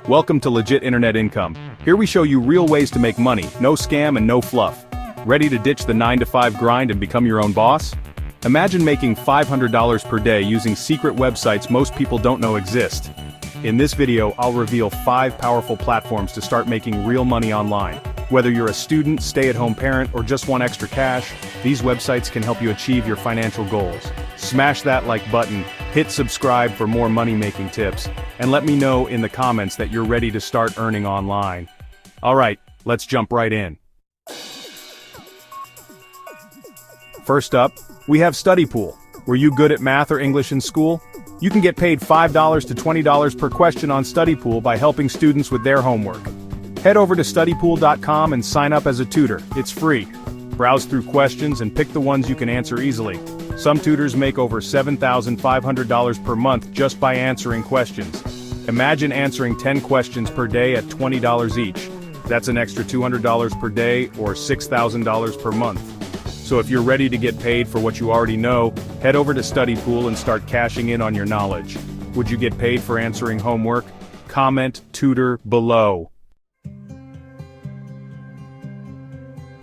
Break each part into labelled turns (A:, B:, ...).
A: Welcome to Legit Internet Income. Here we show you real ways to make money, no scam and no fluff. Ready to ditch the 9-to-5 grind and become your own boss? Imagine making $500 per day using secret websites most people don't know exist. In this video, I'll reveal 5 powerful platforms to start making real money online. Whether you're a student, stay-at-home parent, or just want extra cash, these websites can help you achieve your financial goals. Smash that like button, hit subscribe for more money-making tips, and let me know in the comments that you're ready to start earning online. Alright, let's jump right in. First up, we have StudyPool. Were you good at math or English in school? You can get paid $5 to $20 per question on StudyPool by helping students with their homework. Head over to studypool.com and sign up as a tutor. It's free. Browse through questions and pick the ones you can answer easily. Some tutors make over $7,500 per month just by answering questions. Imagine answering 10 questions per day at $20 each. That's an extra $200 per day or $6,000 per month. So if you're ready to get paid for what you already know, head over to StudyPool and start cashing in on your knowledge. Would you get paid for answering homework? Comment tutor below.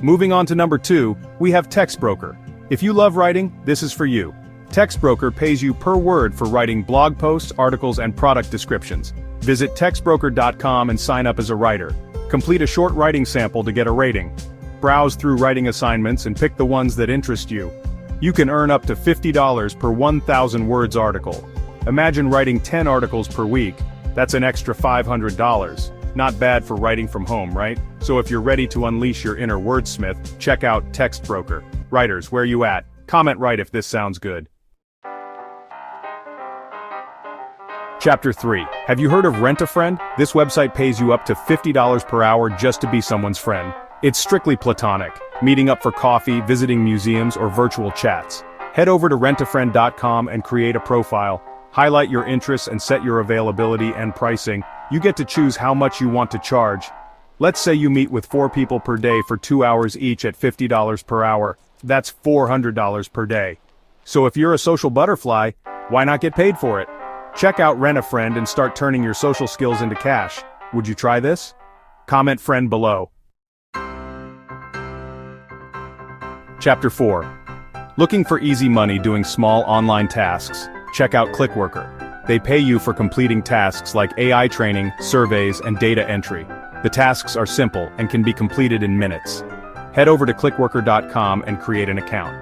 A: Moving on to number 2, we have TextBroker. If you love writing, this is for you. TextBroker pays you per word for writing blog posts, articles, and product descriptions. Visit textbroker.com and sign up as a writer. Complete a short writing sample to get a rating. Browse through writing assignments and pick the ones that interest you. You can earn up to $50 per 1,000 words article. Imagine writing 10 articles per week. That's an extra $500. Not bad for writing from home, right? So if you're ready to unleash your inner wordsmith, check out TextBroker. Writers, where you at? Comment right if this sounds good. Chapter 3. Have you heard of Rent-A-Friend? This website pays you up to $50 per hour just to be someone's friend. It's strictly platonic, meeting up for coffee, visiting museums, or virtual chats. Head over to rentafriend.com and create a profile. Highlight your interests and set your availability and pricing. You get to choose how much you want to charge. Let's say you meet with 4 people per day for 2 hours each at $50 per hour. That's $400 per day. So if you're a social butterfly, why not get paid for it? Check out Rent-A-Friend and start turning your social skills into cash. Would you try this? Comment friend below. Chapter 4. Looking for easy money doing small online tasks? Check out Clickworker. They pay you for completing tasks like AI training, surveys, and data entry. The tasks are simple and can be completed in minutes. Head over to clickworker.com and create an account.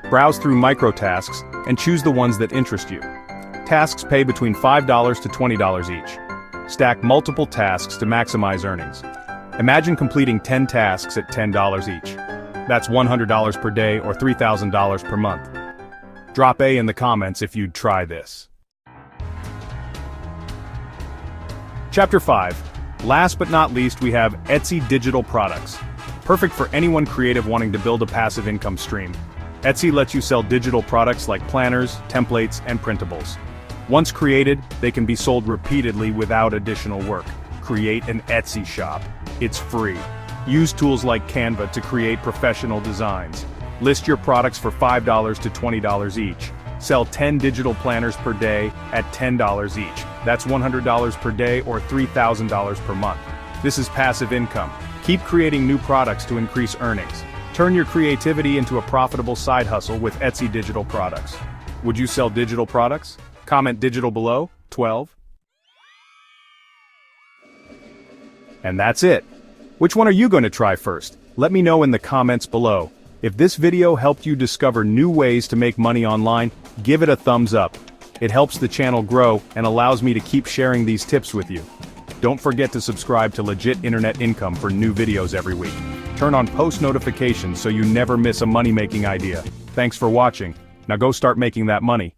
A: Browse through micro-tasks and choose the ones that interest you. Tasks pay between $5 to $20 each. Stack multiple tasks to maximize earnings. Imagine completing 10 tasks at $10 each. That's $100 per day or $3,000 per month. Drop A in the comments if you'd try this. Chapter 5. Last but not least, we have Etsy Digital Products. Perfect for anyone creative wanting to build a passive income stream. Etsy lets you sell digital products like planners, templates, and printables. Once created, they can be sold repeatedly without additional work. Create an Etsy shop. It's free. Use tools like Canva to create professional designs. List your products for $5 to $20 each. Sell 10 digital planners per day at $10 each. That's $100 per day or $3,000 per month. This is passive income. Keep creating new products to increase earnings. Turn your creativity into a profitable side hustle with Etsy Digital Products. Would you sell digital products? Comment digital below. 12. And that's it. Which one are you going to try first? Let me know in the comments below. If this video helped you discover new ways to make money online, give it a thumbs up. It helps the channel grow and allows me to keep sharing these tips with you. Don't forget to subscribe to Legit Internet Income for new videos every week. Turn on post notifications so you never miss a money-making idea. Thanks for watching. Now go start making that money.